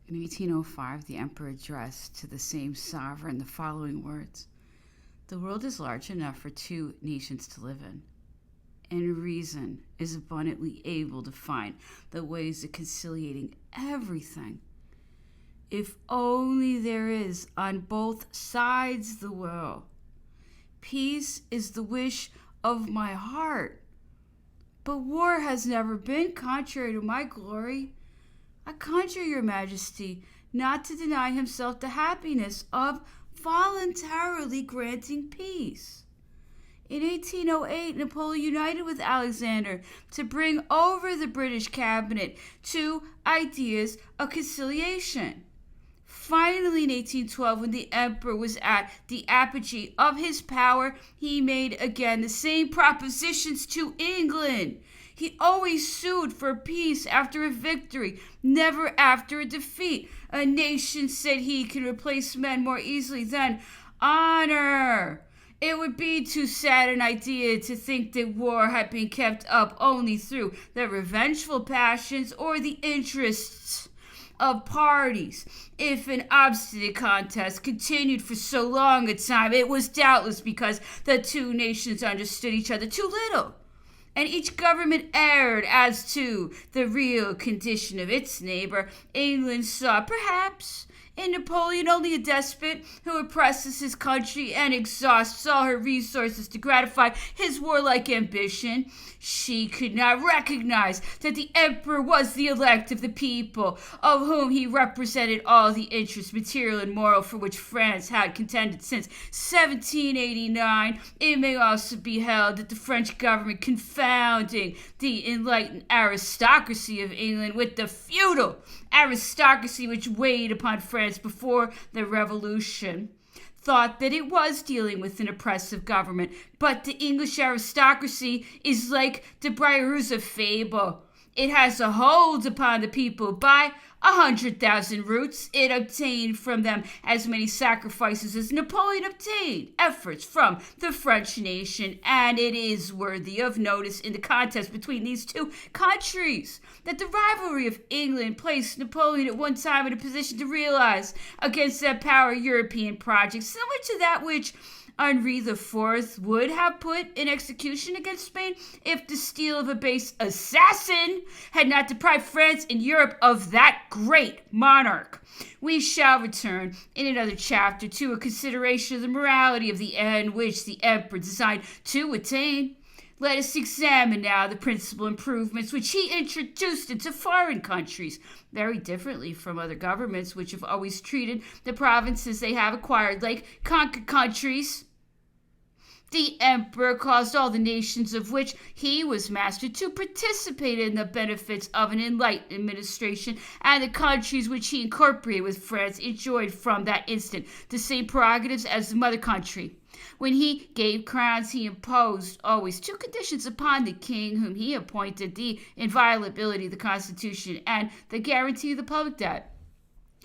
In 1805, the emperor addressed to the same sovereign the following words: "The world is large enough for two nations to live in, and reason is abundantly able to find the ways of conciliating everything. If only there is on both sides the will. Peace is the wish of my heart. But war has never been contrary to my glory. I conjure your majesty not to deny himself the happiness of voluntarily granting peace." In 1808, Napoleon united with Alexander to bring over the British cabinet two ideas of conciliation. Finally, in 1812, when the emperor was at the apogee of his power, he made again the same propositions to England. He always sued for peace after a victory, never after a defeat. A nation, said he, can replace men more easily than honor. It would be too sad an idea to think that war had been kept up only through the revengeful passions or the interests of parties. If an obstinate contest continued for so long a time, it was doubtless because the two nations understood each other too little, and each government erred as to the real condition of its neighbor. England saw, perhaps, in Napoleon only a despot who oppresses his country and exhausts all her resources to gratify his warlike ambition. She could not recognize that the emperor was the elect of the people, of whom he represented all the interests, material and moral, for which France had contended since 1789. It may also be held that the French government, confounding the enlightened aristocracy of England with the feudal aristocracy which weighed upon France before the Revolution, thought that it was dealing with an oppressive government. But the English aristocracy is like the Briar's of fable. It has a hold upon the people by 100,000 roots. It obtained from them as many sacrifices as Napoleon obtained efforts from the French nation, and it is worthy of notice in the contest between these two countries that the rivalry of England placed Napoleon at one time in a position to realize against that power European projects similar to that which Henri IV would have put in execution against Spain if the steel of a base assassin had not deprived France and Europe of that great monarch. We shall return in another chapter to a consideration of the morality of the end which the emperor designed to attain. Let us examine now the principal improvements which he introduced into foreign countries, very differently from other governments which have always treated the provinces they have acquired like conquered countries. The emperor caused all the nations of which he was master to participate in the benefits of an enlightened administration, and the countries which he incorporated with France enjoyed from that instant the same prerogatives as the mother country. When he gave crowns, he imposed always two conditions upon the king whom he appointed: the inviolability of the constitution and the guarantee of the public debt.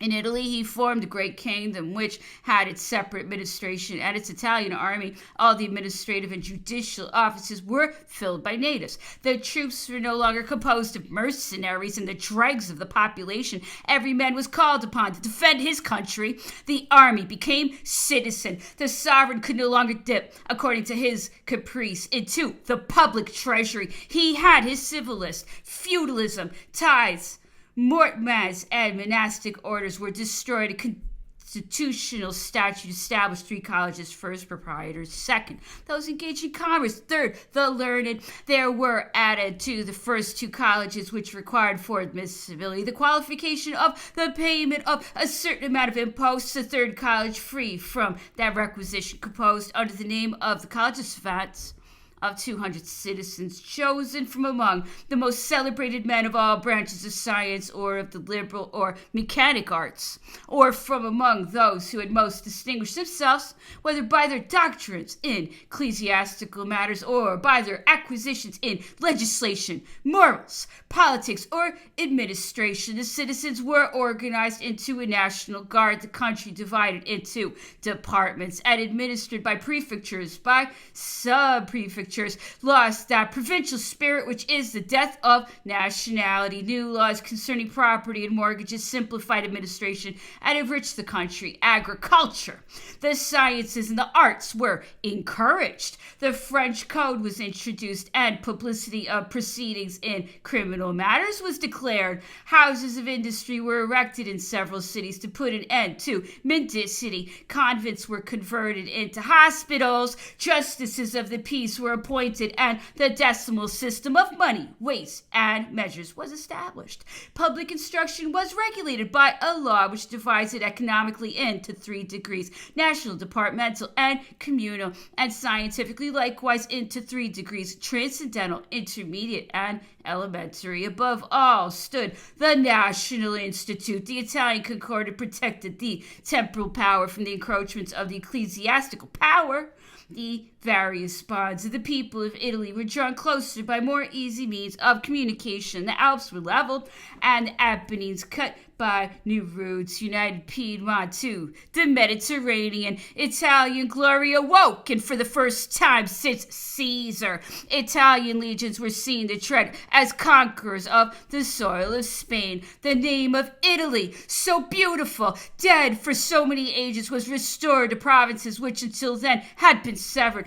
In Italy, he formed a great kingdom which had its separate administration and its Italian army. All the administrative and judicial offices were filled by natives. The troops were no longer composed of mercenaries and the dregs of the population. Every man was called upon to defend his country. The army became citizen. The sovereign could no longer dip, according to his caprice, into the public treasury. He had his civil list. Feudalism, tithes, mortmains, and monastic orders were destroyed. A constitutional statute established 3 colleges: first, proprietors; second, those engaged in commerce; third, the learned. There were added to the first 2 colleges, which required for admissibility the qualification of the payment of a certain amount of imposts. The third college, free from that requisition, composed under the name of the College of Savants, of 200 citizens chosen from among the most celebrated men of all branches of science, or of the liberal or mechanic arts, or from among those who had most distinguished themselves, whether by their doctrines in ecclesiastical matters or by their acquisitions in legislation, morals, politics, or administration. The citizens were organized into a national guard, the country divided into departments and administered by prefectures, by sub-prefectures, prefectures lost that provincial spirit which is the death of nationality. New laws concerning property and mortgages, simplified administration, and enriched the country. Agriculture, the sciences, and the arts were encouraged. The French Code was introduced, and publicity of proceedings in criminal matters was declared. Houses of industry were erected in several cities to put an end to mendicity. Convents were converted into hospitals. Justices of the peace were appointed, and the decimal system of money, weights, and measures was established. Public instruction was regulated by a law which divides it economically into 3 degrees: national, departmental, and communal, and scientifically likewise into 3 degrees: transcendental, intermediate, and elementary. Above all stood the National Institute. The Italian Concordat protected the temporal power from the encroachments of the ecclesiastical power. The various bonds of the people of Italy were drawn closer by more easy means of communication. The Alps were leveled and the Apennines cut by new routes, united Piedmont to the Mediterranean. Italian glory awoke, and for the first time since Caesar, Italian legions were seen to tread as conquerors of the soil of Spain. The name of Italy, so beautiful, dead for so many ages, was restored to provinces which until then had been severed.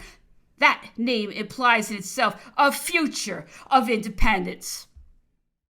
That name implies in itself a future of independence.